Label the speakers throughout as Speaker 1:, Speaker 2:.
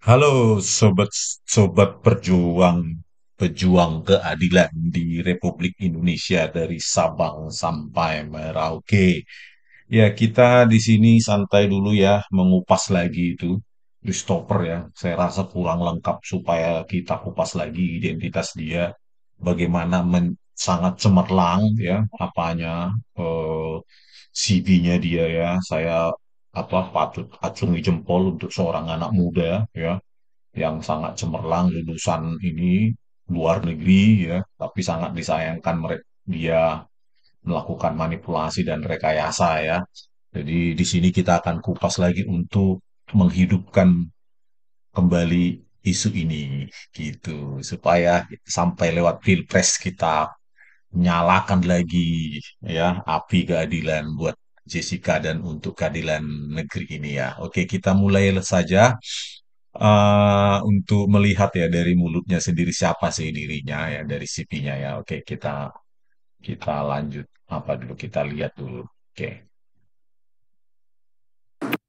Speaker 1: Halo sobat sobat pejuang keadilan di Republik Indonesia dari Sabang sampai Merauke. Ya, kita di sini santai dulu ya, mengupas lagi itu Christopher ya. Saya rasa kurang lengkap supaya kita kupas lagi identitas dia, bagaimana sangat cemerlang ya, apanya CV-nya dia ya. Saya patut acungi jempol untuk seorang anak muda ya yang sangat cemerlang lulusan ini luar negeri ya, tapi sangat disayangkan dia melakukan manipulasi dan rekayasa ya. Jadi di sini kita akan kupas lagi untuk menghidupkan kembali isu ini gitu supaya sampai lewat pilpres kita nyalakan lagi ya api keadilan buat Jessica dan untuk keadilan negeri ini ya. Oke, kita mulai saja untuk melihat ya dari mulutnya sendiri siapa sih dirinya ya dari CV-nya ya. Oke, kita kita lanjut apa dulu kita lihat dulu. Oke.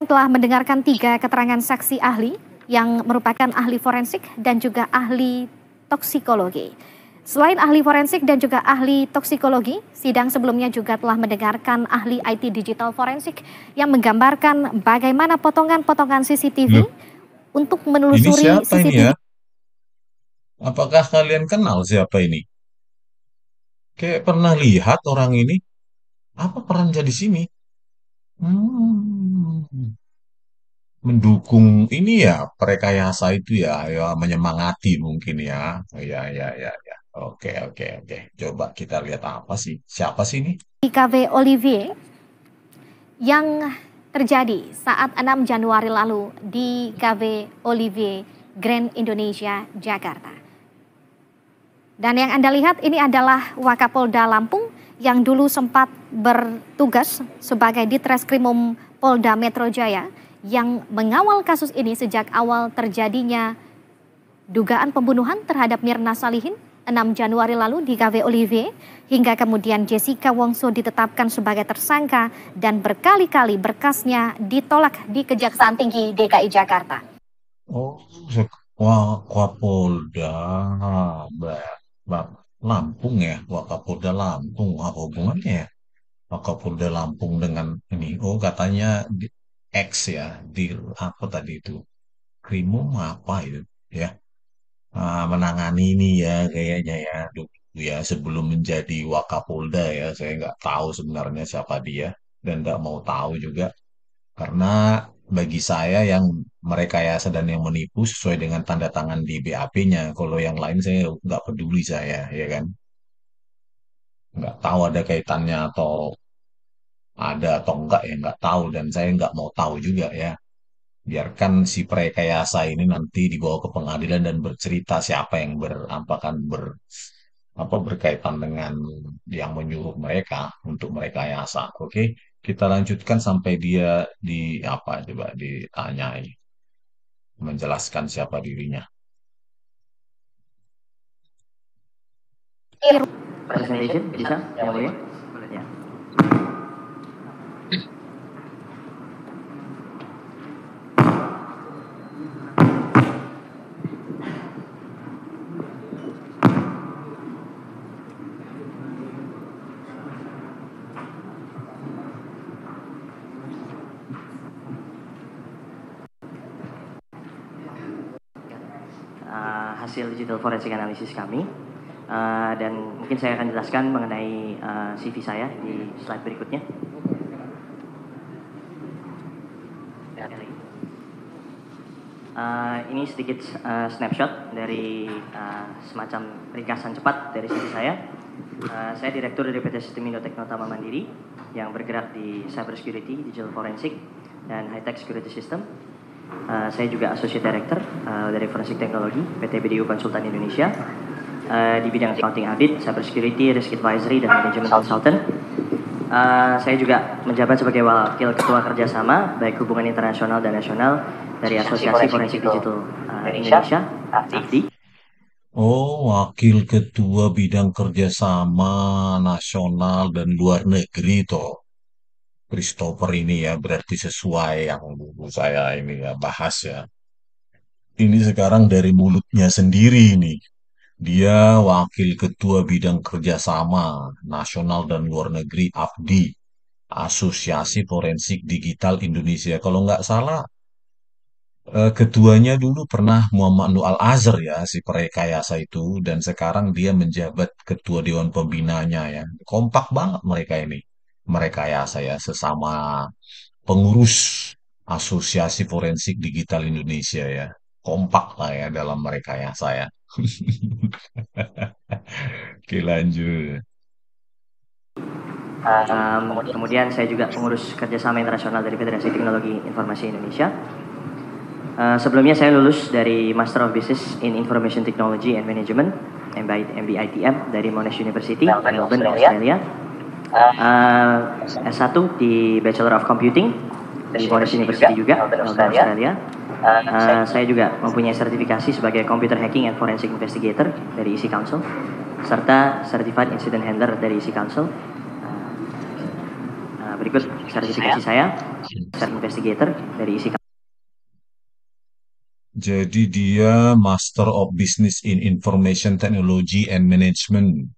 Speaker 2: Telah mendengarkan 3 keterangan saksi ahli yang merupakan ahli forensik dan juga ahli toksikologi. Selain ahli forensik dan juga ahli toksikologi, sidang sebelumnya juga telah mendengarkan ahli IT digital forensik yang menggambarkan bagaimana potongan-potongan CCTV
Speaker 1: Loh,
Speaker 2: untuk
Speaker 1: ini
Speaker 2: menelusuri
Speaker 1: siapa ini
Speaker 2: CCTV.
Speaker 1: ya? Apakah kalian kenal siapa ini? Kayak pernah lihat orang ini. Apa peran jadi sini? Hmm, mendukung ini ya, perekayasa itu ya, ya menyemangati mungkin ya. Ya, ya, ya, ya. Oke, oke, oke. Coba kita lihat apa sih? Siapa sih ini?
Speaker 2: IKV Olivier yang terjadi saat 6 Januari lalu di KV Olivier Grand Indonesia Jakarta. Dan yang Anda lihat ini adalah Wakapolda Lampung yang dulu sempat bertugas sebagai Ditreskrimum Polda Metro Jaya yang mengawal kasus ini sejak awal terjadinya dugaan pembunuhan terhadap Mirna Salihin 6 Januari lalu di KV Olivier hingga kemudian Jessica Wongso ditetapkan sebagai tersangka dan berkali-kali berkasnya ditolak di Kejaksaan Tinggi DKI Jakarta.
Speaker 1: Oh, Wakapolda, Ba- Ba- Lampung ya, Wakapolda Lampung. Apa hubungannya ya? Wakapolda Lampung dengan ini. Oh, katanya X ya, di apa tadi itu? Krimum apa itu? Ya, menangani ini ya kayaknya ya. Dulu ya sebelum menjadi Wakapolda ya, saya nggak tahu sebenarnya siapa dia dan nggak mau tahu juga. Karena bagi saya yang merekayasa dan yang menipu sesuai dengan tanda tangan di BAP-nya. Kalau yang lain saya nggak peduli saya, ya kan? Nggak tahu ada kaitannya atau ada atau enggak ya nggak tahu dan saya nggak mau tahu juga ya. Biarkan si perekayasa ini nanti dibawa ke pengadilan dan bercerita siapa yang berkaitan dengan yang menyuruh mereka untuk merekayasa. Oke, kita lanjutkan sampai dia di apa coba ditanyai menjelaskan siapa dirinya.
Speaker 3: Presentation bisa yang mulia? Ya. Hasil digital forensik analisis kami. Dan mungkin saya akan jelaskan mengenai CV saya di slide berikutnya. Ini sedikit snapshot dari semacam ringkasan cepat dari CV saya. Saya direktur dari PT Sistem Indo Teknotama Mandiri yang bergerak di cyber security, digital forensik, dan high tech security system. Saya juga associate director dari forensik teknologi PT BDU Konsultan Indonesia di bidang accounting audit, cyber security, risk advisory, dan management consultant. Saya juga menjabat sebagai wakil ketua kerjasama baik hubungan internasional dan nasional dari Asosiasi Forensik Digital Indonesia, AFDI.
Speaker 1: Oh, wakil ketua bidang kerjasama nasional dan luar negeri toh. Christopher ini ya berarti sesuai yang dulu saya ini ya bahas ya. ini sekarang dari mulutnya sendiri nih. Dia wakil ketua bidang kerjasama nasional dan luar negeri AFDI, Asosiasi Forensik Digital Indonesia. Kalau nggak salah, ketuanya dulu pernah Muhammad Nur Al-Azhar ya, si perekayasa itu, dan sekarang dia menjabat ketua Dewan Pembinanya ya. Kompak banget mereka ini, merekayasa ya, sesama pengurus Asosiasi Forensik Digital Indonesia ya. Kompak lah ya dalam merekayasa ya. Oke, lanjut.
Speaker 3: Kemudian saya juga pengurus kerjasama internasional dari Federasi Teknologi Informasi Indonesia. Sebelumnya saya lulus dari Master of Business in Information Technology and Management (MBITM) dari Monash University, Melbourne, Australia. S1 di Bachelor of Computing di Monash University juga, Melbourne, Australia. Saya juga mempunyai sertifikasi sebagai Computer Hacking and Forensic Investigator dari EC Council, serta Certified Incident Handler dari EC Council. Berikut sertifikasi saya, Investigator dari EC Council.
Speaker 1: Jadi dia Master of Business in Information Technology and Management,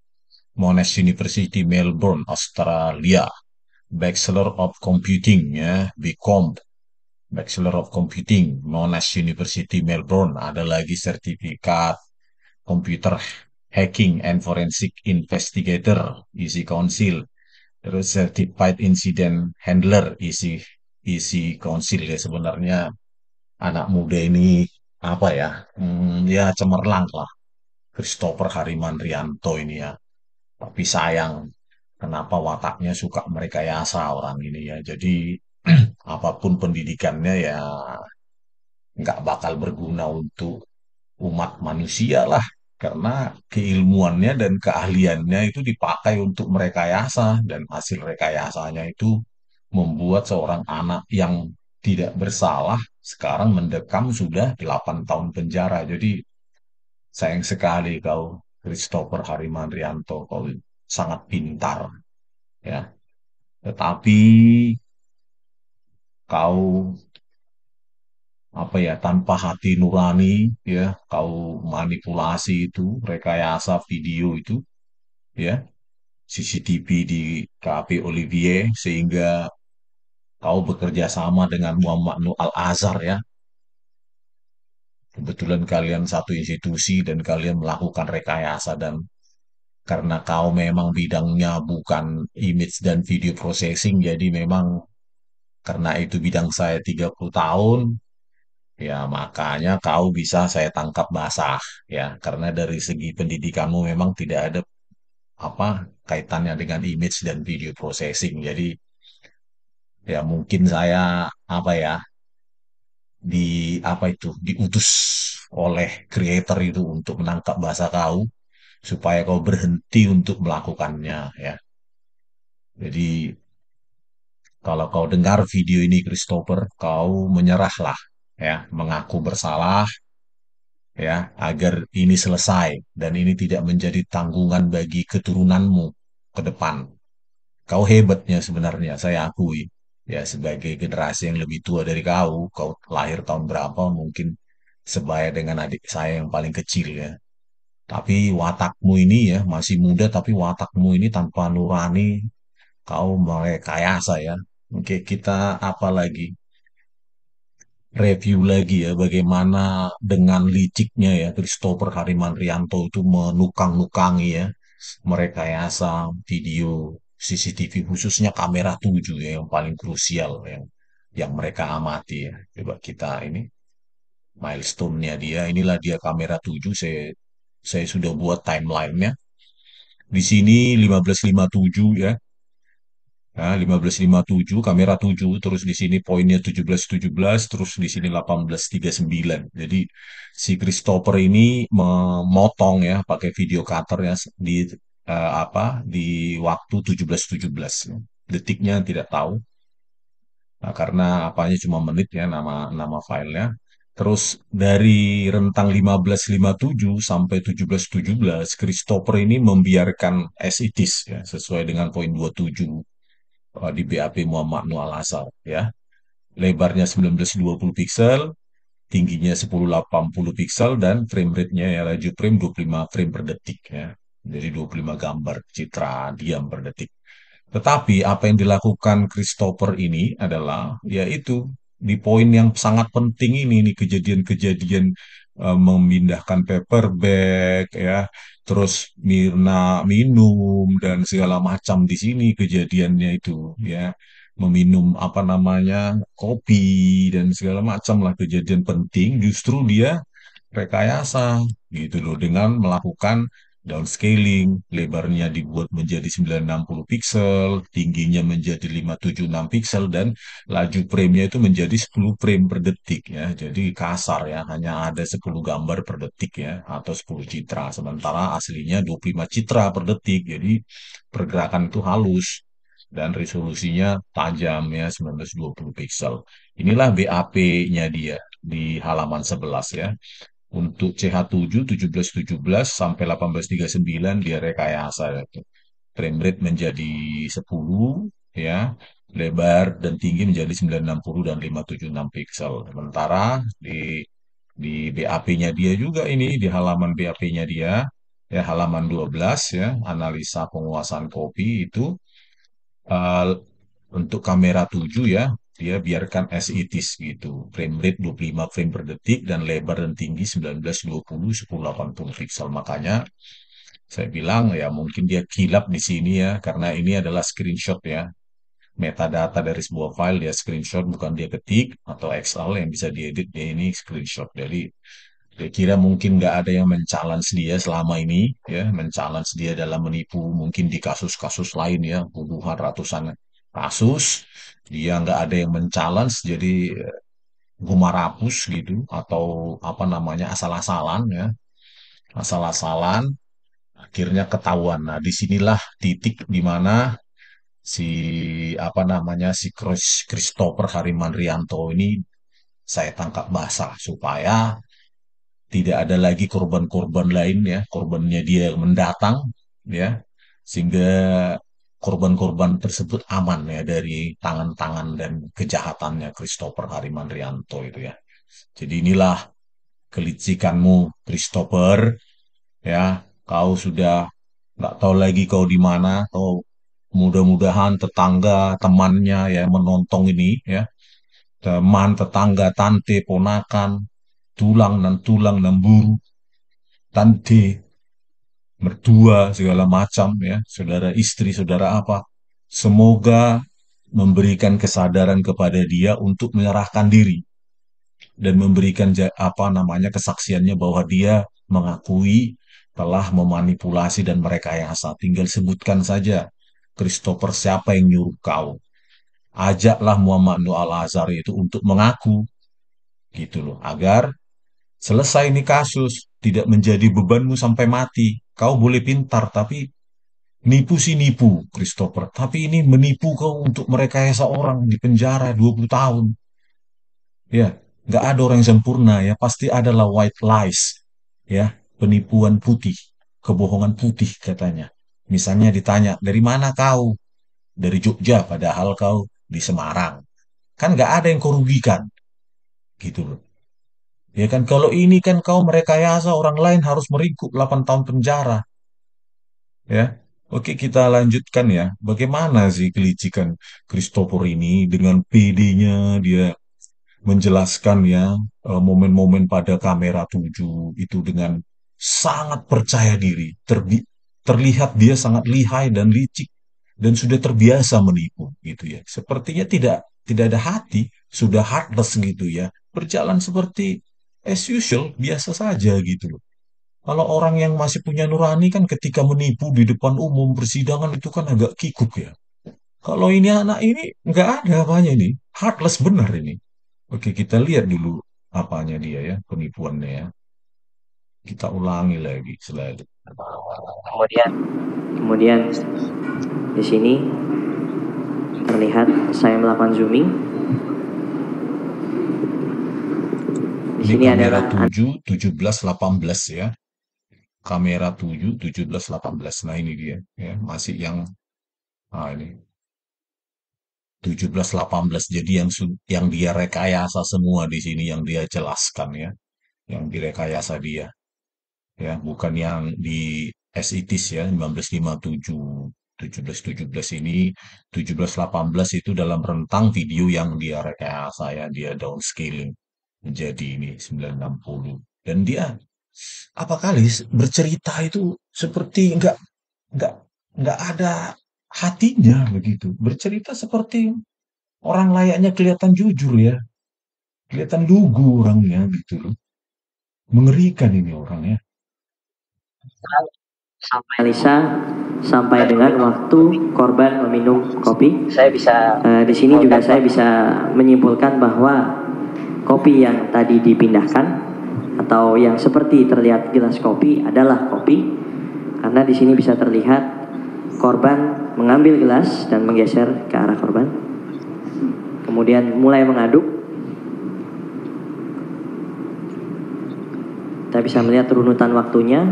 Speaker 1: Monash University, Melbourne, Australia. Bachelor of Computing ya, BCom. Bachelor of Computing, Monash University, Melbourne. Ada lagi sertifikat Computer Hacking and Forensic Investigator, EC Council. Terus Certified Incident Handler, EC Council ya. Sebenarnya anak muda ini apa ya? Ya cemerlang lah. Christopher Harimanrianto ini ya. Tapi sayang, kenapa wataknya suka merekayasa orang ini ya. Jadi apapun pendidikannya ya nggak bakal berguna untuk umat manusia lah. Karena keilmuannya dan keahliannya itu dipakai untuk merekayasa. Dan hasil rekayasanya itu membuat seorang anak yang tidak bersalah sekarang mendekam sudah 8 tahun penjara. Jadi sayang sekali kau Christopher Harimanrianto, kau sangat pintar ya. Tetapi kau apa ya tanpa hati nurani ya, kau manipulasi itu, rekayasa video itu ya, CCTV di KP Olivier sehingga kau bekerja sama dengan Muhammad Nur Al-Azhar ya. Kebetulan kalian satu institusi dan kalian melakukan rekayasa dan karena kau memang bidangnya bukan image dan video processing, jadi memang karena itu bidang saya 30 tahun, ya makanya kau bisa saya tangkap basah, ya. Karena dari segi pendidikanmu memang tidak ada apa kaitannya dengan image dan video processing. Jadi ya mungkin saya apa ya di apa itu diutus oleh creator itu untuk menangkap bahasa kau supaya kau berhenti untuk melakukannya ya. Jadi kalau kau dengar video ini Christopher, kau menyerahlah ya, mengaku bersalah ya, agar ini selesai dan ini tidak menjadi tanggungan bagi keturunanmu ke depan. Kau hebatnya sebenarnya, saya akui. Ya, sebagai generasi yang lebih tua dari kau lahir tahun berapa mungkin sebaya dengan adik saya yang paling kecil ya. Tapi watakmu ini ya, masih muda tapi watakmu ini tanpa nurani, kau merekayasa ya. Oke, kita apa lagi? Review lagi ya bagaimana dengan liciknya ya Christopher Harimanrianto itu menukang-nukangi ya merekayasa video CCTV khususnya kamera 7 ya yang paling krusial yang mereka amati ya. Coba kita ini milestone-nya dia, inilah dia kamera 7, saya sudah buat timeline-nya. Di sini 1557 ya. Nah, 1557 kamera 7 terus di sini poinnya 1717 terus di sini 1839. Jadi si Christopher ini memotong ya pakai video cutter ya di apa di waktu 1717. Detiknya tidak tahu. Nah, karena apanya cuma menit ya nama nama filenya. Terus dari rentang 1557 sampai 1717 Christopher ini membiarkan as it is ya sesuai dengan poin 27 di BAP Muhammad Nur Al-Azhar ya. Lebarnya 1920 pixel, tingginya 1080 pixel dan frame rate-nya ya laju frame 25 frame per detik ya. Jadi 25 gambar citra diam per detik. Tetapi apa yang dilakukan Christopher ini adalah yaitu di poin yang sangat penting ini nih kejadian-kejadian memindahkan paper bag ya, terus Mirna minum dan segala macam di sini kejadiannya itu ya, meminum apa namanya kopi dan segala macam lah kejadian penting justru dia rekayasa gitu loh dengan melakukan downscaling, lebarnya dibuat menjadi 960 pixel, tingginya menjadi 576 pixel dan laju frame-nya itu menjadi 10 frame per detik ya. Jadi kasar ya, hanya ada 10 gambar per detik ya atau 10 citra sementara aslinya 25 citra per detik. Jadi pergerakan itu halus dan resolusinya tajam ya 1920 pixel. Inilah BAP-nya dia di halaman 11 ya. Untuk CH7 1717 sampai 1839 dia rekayasa itu. Frame rate menjadi 10 ya, lebar dan tinggi menjadi 960 dan 576 pixel. Sementara di BAP-nya dia juga ini di halaman BAP-nya dia ya halaman 12 ya, analisa penguasaan kopi itu eh, untuk kamera 7 ya, dia biarkan as it is gitu. Frame rate 25 frame per detik dan lebar dan tinggi 1920 1080 pixel. Makanya saya bilang ya mungkin dia kilap di sini ya karena ini adalah screenshot ya. Metadata dari sebuah file dia screenshot bukan dia ketik atau Excel yang bisa diedit dia ini screenshot. Jadi dia kira mungkin nggak ada yang men-challenge dia selama ini ya, men-challenge dia dalam menipu mungkin di kasus-kasus lain ya, puluhan ratusan kasus dia nggak ada yang men-challenge jadi gumarapus gitu atau apa namanya asal-asalan ya, asal-asalan akhirnya ketahuan. Nah, disinilah titik di mana si apa namanya si Christopher Harimanrianto ini saya tangkap basah supaya tidak ada lagi korban-korban lain ya, korbannya dia yang mendatang ya, sehingga korban-korban tersebut aman ya dari tangan-tangan dan kejahatannya Christopher Harimanrianto itu ya. Jadi inilah kelicikanmu Christopher ya, kau sudah nggak tahu lagi kau di mana, kau mudah-mudahan tetangga temannya ya menonton ini ya, teman tetangga tante ponakan tulang dan buru tante mertua segala macam ya, saudara istri, saudara apa. Semoga memberikan kesadaran kepada dia untuk menyerahkan diri dan memberikan apa namanya kesaksiannya bahwa dia mengakui telah memanipulasi dan merekayasa. Tinggal sebutkan saja Christopher siapa yang nyuruh kau. Ajaklah Muhammad Nur Al-Azhar itu untuk mengaku gitu loh agar selesai ini kasus tidak menjadi bebanmu sampai mati. Kau boleh pintar tapi nipu sih nipu, Christopher. Tapi ini menipu kau untuk merekayasa orang di penjara 20 tahun. Ya, nggak ada orang yang sempurna ya. Pasti adalah white lies. Ya, penipuan putih. Kebohongan putih katanya. Misalnya ditanya, dari mana kau? Dari Jogja, padahal kau di Semarang. Kan nggak ada yang kau rugikan. Gitu loh. Ya kan, kalau ini kan kau merekayasa orang lain harus meringkuk 8 tahun penjara. Ya, oke kita lanjutkan ya. Bagaimana sih kelicikan Christopher ini dengan PD-nya dia menjelaskan ya momen-momen pada kamera 7 itu dengan sangat percaya diri. Terlihat dia sangat lihai dan licik dan sudah terbiasa menipu gitu ya. Sepertinya tidak ada hati, sudah heartless gitu ya. Berjalan seperti as usual, biasa saja gitu loh. Kalau orang yang masih punya nurani kan ketika menipu di depan umum persidangan itu kan agak kikuk ya. Kalau ini anak ini nggak ada apanya ini, heartless benar ini. Oke, kita lihat dulu apanya dia ya, penipuannya ya. Kita ulangi lagi slide.
Speaker 3: Kemudian di sini terlihat saya melakukan zooming. Di
Speaker 1: Ini
Speaker 3: sini
Speaker 1: kamera
Speaker 3: adalah
Speaker 1: 7, 17, 18 ya. Kamera 7, 17, 18. Nah ini dia ya, masih yang ini. 1718. Jadi yang dia rekayasa semua di sini, yang dia jelaskan ya, yang direkayasa dia ya, bukan yang di as ya 1957, 1717 ini, 1718 itu dalam rentang video yang dia rekayasa ya, dia downscaling menjadi ini 960. Dan dia apa kali bercerita itu seperti nggak nggak ada hatinya begitu. Bercerita seperti orang layaknya kelihatan jujur ya, kelihatan lugu orangnya gitu loh. Mengerikan ini orangnya.
Speaker 3: Sampai Lisa sampai dengan waktu korban meminum kopi. Di sini juga saya bisa menyimpulkan bahwa kopi yang tadi dipindahkan atau yang seperti terlihat gelas kopi adalah kopi, karena di sini bisa terlihat korban mengambil gelas dan menggeser ke arah korban, kemudian mulai mengaduk. Kita bisa melihat runutan waktunya.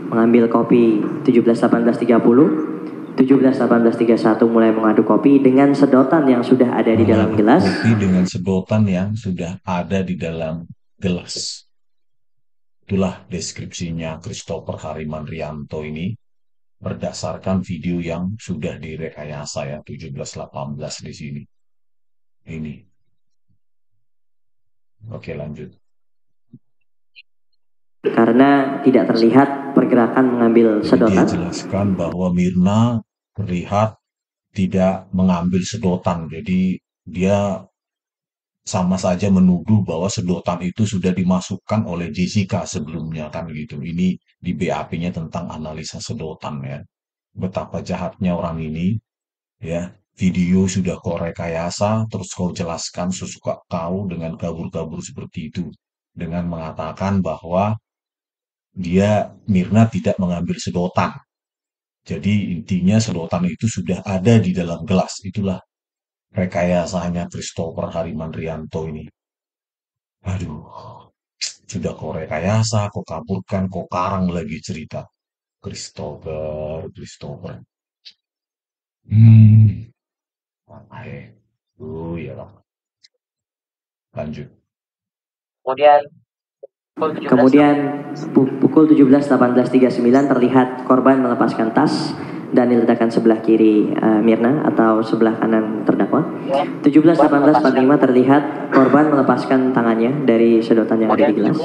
Speaker 3: Mengambil kopi 17.18.30, 17.18.31 mulai mengaduk kopi dengan sedotan yang sudah ada di dalam gelas.
Speaker 1: Kopi dengan sedotan yang sudah ada di dalam gelas. Itulah deskripsinya Christopher Harimanrianto ini berdasarkan video yang sudah direkayasa ya 1718 di sini. Ini. Oke, lanjut.
Speaker 3: Karena tidak terlihat pergerakan mengambil sedotan.
Speaker 1: Dia jelaskan bahwa Mirna terlihat tidak mengambil sedotan. Jadi dia sama saja menuduh bahwa sedotan itu sudah dimasukkan oleh Jessica sebelumnya kan gitu. Ini di BAP-nya tentang analisa sedotan ya. Betapa jahatnya orang ini ya. Video sudah kau rekayasa, terus kau jelaskan sesuka kau dengan kabur-kabur seperti itu. Dengan mengatakan bahwa Mirna tidak mengambil sedotan. Jadi intinya sedotan itu sudah ada di dalam gelas. Itulah rekayasanya Christopher Harimanrianto ini. Aduh, sudah kau rekayasa, kau kaburkan, kau karang lagi cerita. Christopher. Hmm, ya lah. Lanjut.
Speaker 3: Kemudian pukul 17.18.39 terlihat korban melepaskan tas dan diletakkan sebelah kiri Mirna atau sebelah kanan terdakwa. 17.18.45 terlihat korban melepaskan tangannya dari sedotan yang ada di gelas.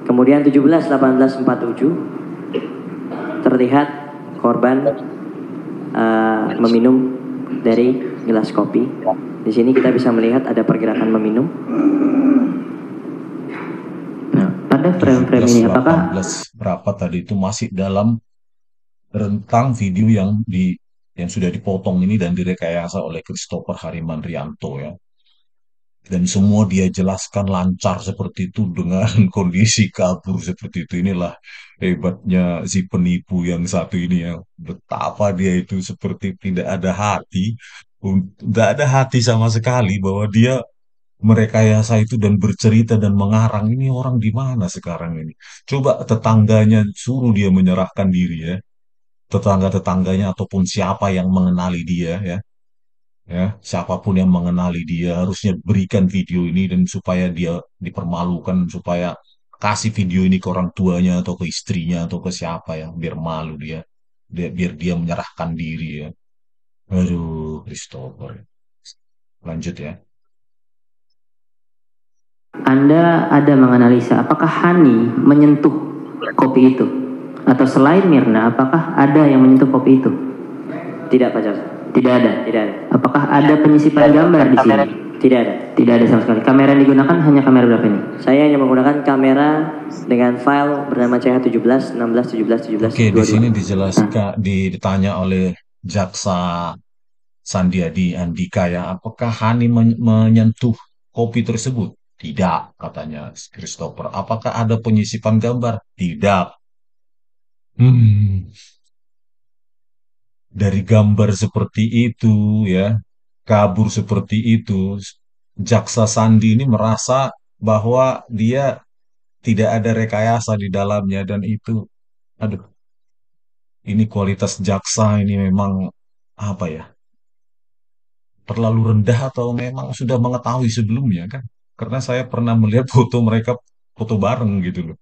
Speaker 3: Kemudian 17.18.47 terlihat korban meminum dari gelas kopi. Di sini kita bisa melihat ada pergerakan meminum. Pada frame-frame ini apakah
Speaker 1: berapa tadi itu masih dalam rentang video yang sudah dipotong ini dan direkayasa oleh Christopher Harimanrianto ya. Dan semua dia jelaskan lancar seperti itu dengan kondisi kabur seperti itu. Inilah hebatnya si penipu yang satu ini ya. Betapa dia itu seperti tidak ada hati. Tidak ada hati sama sekali bahwa dia merekayasa itu dan bercerita dan mengarang. Ini orang di mana sekarang ini? Coba tetangganya suruh dia menyerahkan diri ya. Tetangga-tetangganya ataupun siapa yang mengenali dia ya, siapapun yang mengenali dia harusnya berikan video ini dan supaya dia dipermalukan, supaya kasih video ini ke orang tuanya atau ke istrinya atau ke siapa ya, biar malu biar dia menyerahkan diri ya. Aduh, Christopher. Lanjut ya.
Speaker 3: Anda ada menganalisa apakah Hani menyentuh kopi itu? Atau selain Mirna, apakah ada yang menyentuh kopi itu? Tidak, Pak Jas. Tidak ada. Apakah ada penyisipan gambar di sini? Tidak ada. Tidak ada sama sekali. Kamera yang digunakan hanya kamera berapa ini? Saya hanya menggunakan kamera dengan file bernama CH17, 16, 17, 17.
Speaker 1: Oke, di sini dijelaskan, ditanya oleh Jaksa Sandiadi Andika ya, apakah Hani menyentuh kopi tersebut? Tidak, katanya Christopher. Apakah ada penyisipan gambar? Tidak. Dari gambar seperti itu ya, kabur seperti itu, Jaksa Sandi ini merasa bahwa dia tidak ada rekayasa di dalamnya dan itu, aduh, ini kualitas jaksa ini memang apa ya? terlalu rendah atau memang sudah mengetahui sebelumnya kan? Karena saya pernah melihat foto mereka foto bareng gitu loh.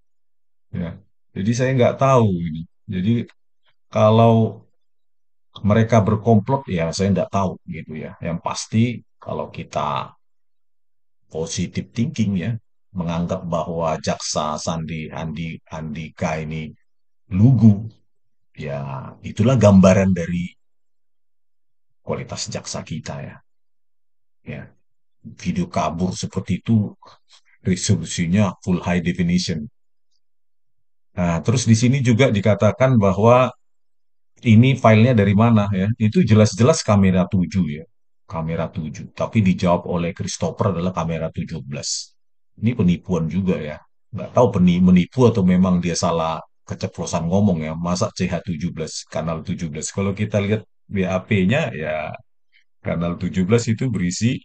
Speaker 1: Ya. Jadi saya nggak tahu ini. Jadi kalau mereka berkomplot ya saya nggak tahu gitu ya. Yang pasti kalau kita positif thinking ya, menganggap bahwa jaksa Andika ini lugu, ya itulah gambaran dari kualitas jaksa kita ya. Ya, video kabur seperti itu resolusinya full high definition. Nah, terus di sini juga dikatakan bahwa ini filenya dari mana ya? Itu jelas-jelas kamera 7 ya. Kamera 7. Tapi dijawab oleh Christopher adalah kamera 17. Ini penipuan juga ya. Nggak tahu menipu atau memang dia salah keceplosan ngomong ya. Masa CH17, kanal 17. Kalau kita lihat BAP-nya ya kanal 17 itu berisi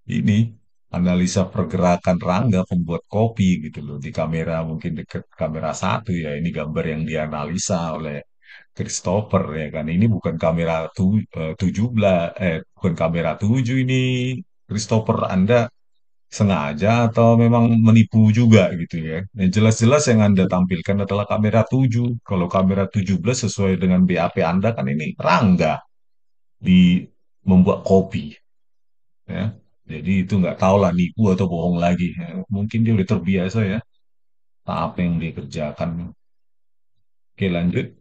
Speaker 1: ini analisa pergerakan Rangga pembuat kopi gitu loh di kamera mungkin dekat kamera satu ya ini gambar yang dianalisa oleh Christopher ya kan ini bukan kamera 17 bukan kamera 7 ini Christopher Anda sengaja atau memang menipu juga gitu ya. Yang jelas-jelas yang Anda tampilkan adalah kamera 7. Kalau kamera 17 sesuai dengan BAP Anda kan ini Rangga di membuat kopi ya. Jadi itu nggak tahu lah nipu atau bohong lagi. Ya, mungkin dia udah terbiasa ya. Apa yang dia kerjakan. Oke lanjut.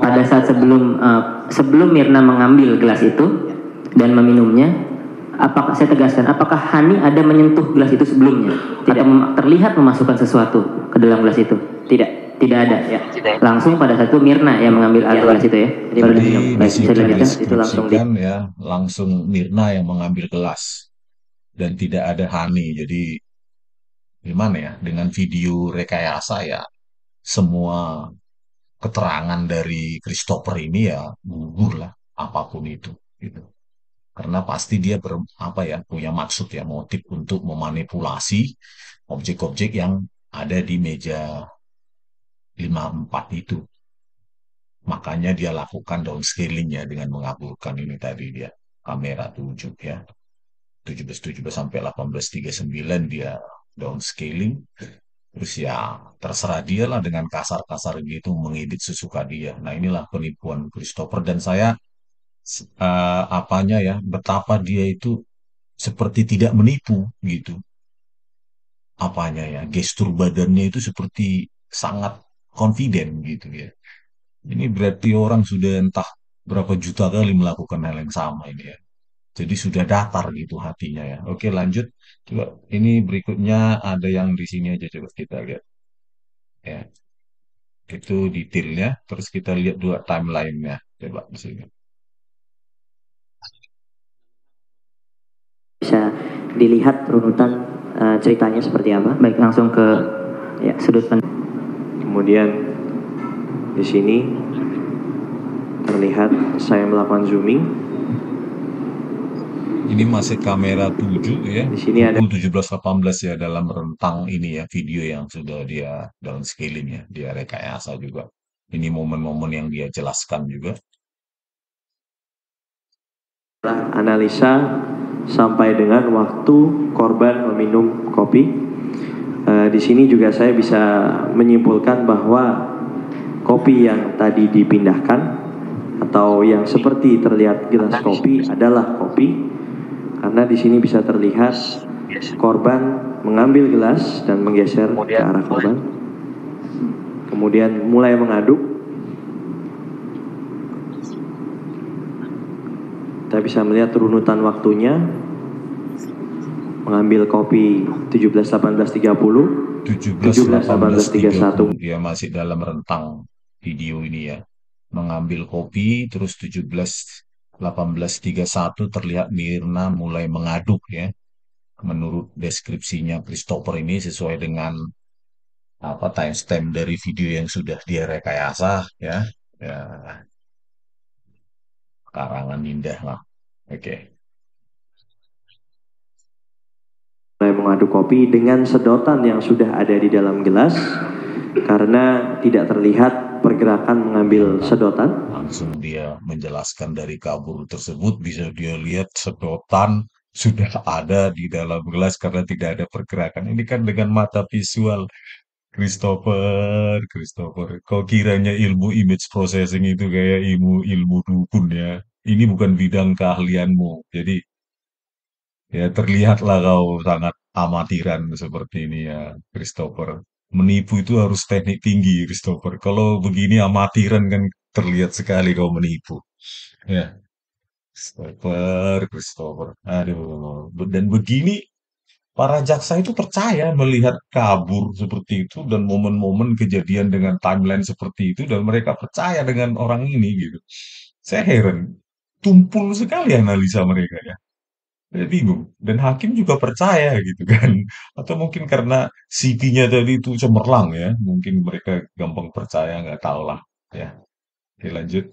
Speaker 3: Pada saat sebelum Mirna mengambil gelas itu dan meminumnya, apakah saya tegaskan, apakah Hani ada menyentuh gelas itu sebelumnya? Tidak terlihat memasukkan sesuatu ke dalam gelas itu? Tidak, tidak ada ya. Langsung pada saat itu Mirna yang mengambil gelas itu ya. Baru
Speaker 1: Jadi
Speaker 3: diminum.
Speaker 1: di
Speaker 3: Baik,
Speaker 1: situ
Speaker 3: bisa dilanjutkan. Itu langsung di.
Speaker 1: deskripsikan ya langsung Mirna yang mengambil gelas dan tidak ada Hani. Jadi gimana ya dengan video rekayasa ya semua keterangan dari Christopher ini ya gugur lah apapun itu gitu. Karena pasti dia apa ya punya maksud ya motif untuk memanipulasi objek-objek yang ada di meja 54 itu. Makanya dia lakukan downscaling ya dengan mengaburkan ini tadi dia kamera 7 ya. 1717 sampai 1839 dia downscaling. Terus ya terserah dia lah dengan kasar-kasar gitu mengedit sesuka dia. Nah inilah penipuan Christopher dan saya apanya ya betapa dia itu seperti tidak menipu gitu. Apanya ya gestur badannya itu seperti sangat confident gitu ya. Ini berarti orang sudah entah berapa juta kali melakukan hal yang sama ini ya. Jadi sudah datar gitu hatinya ya. Oke lanjut. Coba ini berikutnya ada yang di sini aja coba kita lihat. Ya, itu detailnya. Terus kita lihat dua timelinenya. Coba di sini.
Speaker 3: Bisa dilihat runutan ceritanya seperti apa. Baik, langsung ke ya, sudut pandang.
Speaker 4: Kemudian di sini terlihat saya melakukan zooming.
Speaker 1: Ini masih kamera 7 ya.
Speaker 4: Di sini ada
Speaker 1: 1718 ya dalam rentang ini ya video yang sudah dia downscaling ya, dia rekayasa juga. Ini momen-momen yang dia jelaskan juga.
Speaker 4: analisa sampai dengan waktu korban meminum kopi. Di sini juga saya bisa menyimpulkan bahwa kopi yang tadi dipindahkan atau yang seperti terlihat gelas kopi adalah kopi. Karena di sini bisa terlihat korban mengambil gelas dan menggeser ke arah korban. Kemudian mulai mengaduk. Kita bisa melihat runutan waktunya. Mengambil kopi 17, 18, 30.
Speaker 1: 17, 18, 30. Dia masih dalam rentang video ini ya. Mengambil kopi terus 17 1831 terlihat Mirna mulai mengaduk ya. Menurut deskripsinya Christopher ini sesuai dengan apa timestamp dari video yang sudah dia rekayasa ya. Ya, karangan indah lah. Oke.
Speaker 4: Mulai mengaduk kopi dengan sedotan yang sudah ada di dalam gelas karena tidak terlihat pergerakan mengambil sedotan.
Speaker 1: Langsung dia menjelaskan dari kabur tersebut, bisa dia lihat sedotan sudah ada di dalam gelas karena tidak ada pergerakan. Ini kan dengan mata visual. Christopher, kau kiranya ilmu image processing itu kayak ilmu ilmu dukun ya. Ini bukan bidang keahlianmu. Jadi ya terlihatlah kau sangat amatiran seperti ini ya, Christopher. Menipu itu harus teknik tinggi, Christopher. Kalau begini amatiran kan terlihat sekali kau menipu. Ya, Christopher. Aduh, dan begini para jaksa itu percaya melihat kabur seperti itu dan momen-momen kejadian dengan timeline seperti itu dan mereka percaya dengan orang ini gitu. Saya heran, tumpul sekali analisa mereka ya. Saya bingung. Dan hakim juga percaya gitu kan. Atau mungkin karena CV-nya tadi itu cemerlang ya. Mungkin mereka gampang percaya, nggak tahu lah. Ya, oke lanjut.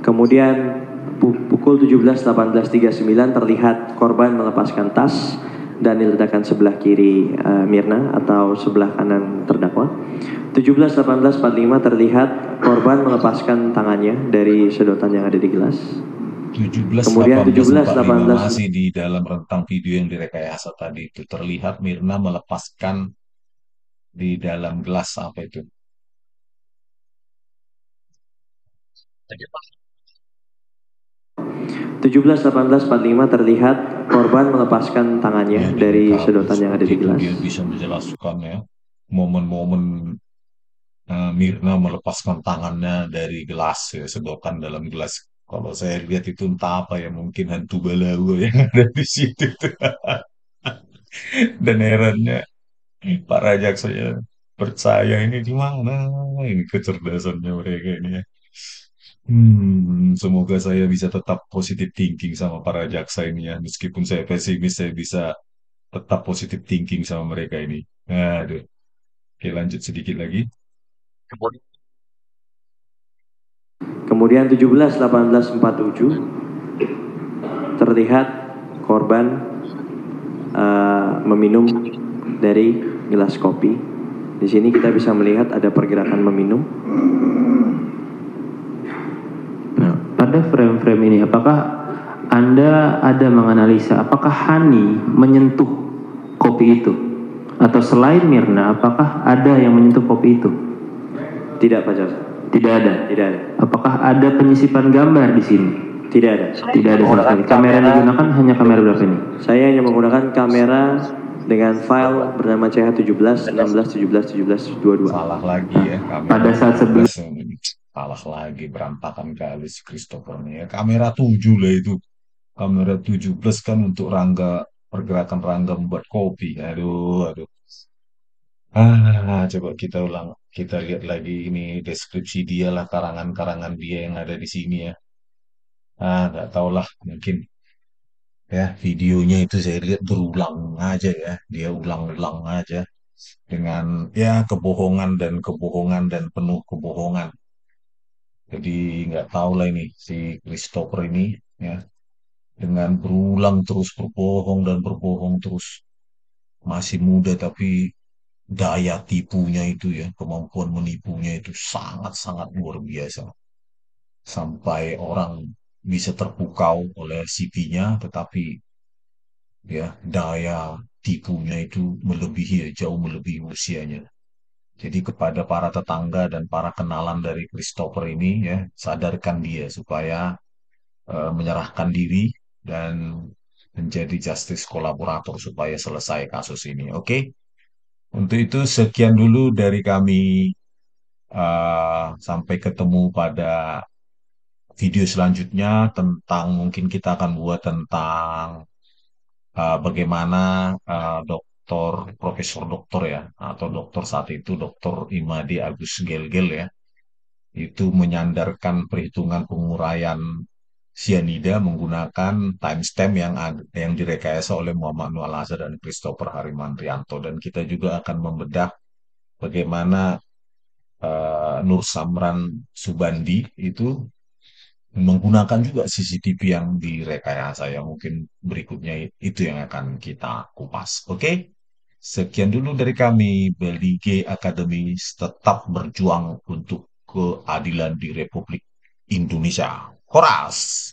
Speaker 4: Kemudian pukul 17.18.39 terlihat korban melepaskan tas dan diletakkan sebelah kiri Mirna atau sebelah kanan terdakwa. 17.18.45 terlihat korban melepaskan tangannya dari sedotan yang ada di gelas.
Speaker 1: 17,
Speaker 4: Kemudian
Speaker 1: 17.45 masih di dalam rentang video yang direkayasa tadi itu terlihat Mirna melepaskan di dalam gelas apa itu?
Speaker 4: 17.18.45 terlihat korban melepaskan tangannya
Speaker 1: Ya,
Speaker 4: dari
Speaker 1: kabur
Speaker 4: sedotan yang ada di
Speaker 1: seperti itu
Speaker 4: gelas.
Speaker 1: dia bisa menjelaskan ya momen-momen Mirna melepaskan tangannya dari gelas ya, sedotan dalam gelas. Kalau saya lihat itu entah apa ya, mungkin hantu balaua yang ada di situ tuh. Dan herannya para jaksanya percaya ini di mana ini kecerdasannya mereka ini ya. Semoga saya bisa tetap positive thinking sama para jaksa ini ya. Meskipun saya pesimis, saya bisa tetap positive thinking sama mereka ini. Aduh. Oke, lanjut sedikit lagi.
Speaker 4: Kemudian 17.18.47 terlihat korban meminum dari gelas kopi. Di sini kita bisa melihat ada pergerakan meminum.
Speaker 5: Nah, pada frame-frame ini, apakah Anda ada menganalisa apakah Hani menyentuh kopi itu? Atau selain Mirna, apakah ada yang menyentuh kopi itu?
Speaker 4: Tidak, Pak Jaksa.
Speaker 5: Tidak ada.
Speaker 4: Tidak ada.
Speaker 5: Apakah ada penyisipan gambar di sini?
Speaker 4: Tidak ada.
Speaker 5: Tidak ada sama sekali. Kamera yang digunakan hanya kamera berapa ini?
Speaker 4: Saya hanya menggunakan kamera dengan file bernama CH17, 16, 17, 17, 22.
Speaker 1: Salah lagi ya kamera.
Speaker 5: Pada saat sebelum
Speaker 1: salah lagi, berantakan kali si Christopher nih ya. Kamera 7 lah itu. Kamera 17 kan untuk rangga pergerakan rangga membuat kopi. Aduh, aduh. Coba kita ulang. Kita lihat lagi ini deskripsi dia lah, karangan-karangan dia yang ada di sini ya. Nggak tahu lah, mungkin ya videonya itu saya lihat berulang aja ya. Dia ulang-ulang aja dengan ya kebohongan dan kebohongan dan penuh kebohongan. Jadi nggak tahu lah ini si Christopher ini ya dengan berulang terus berbohong dan berbohong terus. Masih muda tapi daya tipunya itu ya, kemampuan menipunya itu sangat-sangat luar biasa. Sampai orang bisa terpukau oleh CV-nya, tetapi ya daya tipunya itu melebihi ya, jauh melebihi usianya. Jadi kepada para tetangga dan para kenalan dari Christopher ini ya, sadarkan dia supaya menyerahkan diri dan menjadi justice kolaborator supaya selesai kasus ini. Oke? Untuk itu sekian dulu dari kami. Sampai ketemu pada video selanjutnya tentang mungkin kita akan buat tentang bagaimana profesor doktor ya atau dokter saat itu dokter Imade Agus Gelgel ya itu menyandarkan perhitungan penguraian sianida menggunakan timestamp yang direkayasa oleh Muhammad Nual Azhar dan Christopher Harimantrianto dan kita juga akan membedah bagaimana Nur Samran Subandi itu menggunakan juga CCTV yang direkayasa yang mungkin berikutnya itu yang akan kita kupas. Oke? Sekian dulu dari kami, Belige Akademis tetap berjuang untuk keadilan di Republik Indonesia. Horas!